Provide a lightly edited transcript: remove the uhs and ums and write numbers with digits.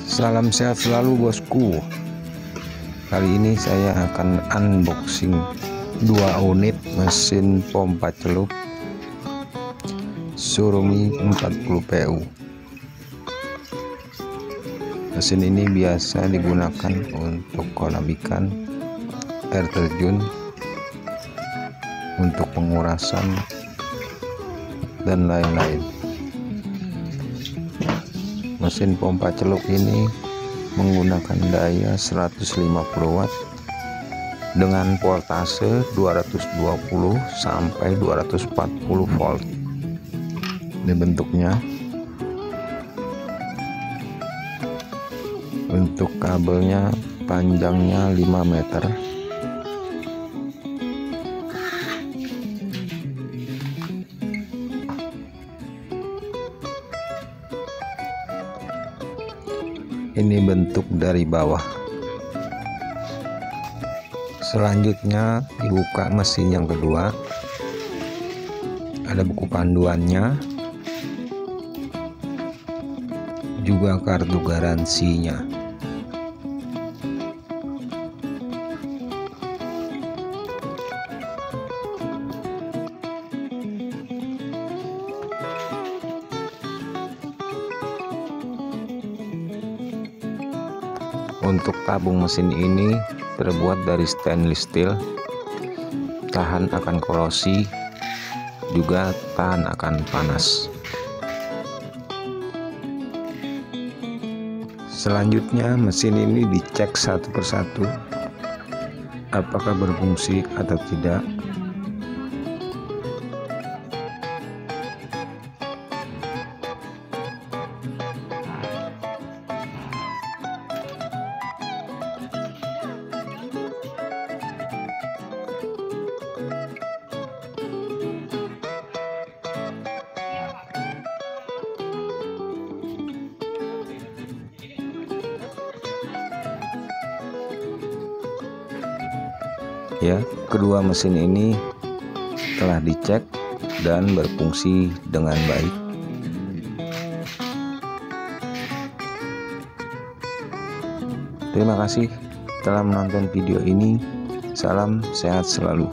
Salam sehat selalu bosku. Kali ini saya akan unboxing 2 unit mesin pompa celup Surumi 40 PU. Mesin ini biasa digunakan untuk kolam ikan, air terjun, untuk pengurasan dan lain-lain. Mesin pompa celup ini menggunakan daya 150 watt dengan voltase 220 sampai 240 volt. Ini bentuknya. Untuk kabelnya panjangnya 5 meter. Ini bentuk dari bawah. Selanjutnya dibuka mesin yang kedua. Ada buku panduannya, juga kartu garansinya. Untuk tabung mesin ini terbuat dari stainless steel, tahan akan korosi, juga tahan akan panas. Selanjutnya mesin ini dicek satu persatu apakah berfungsi atau tidak. Ya, kedua mesin ini telah dicek dan berfungsi dengan baik. Terima kasih telah menonton video ini. Salam sehat selalu.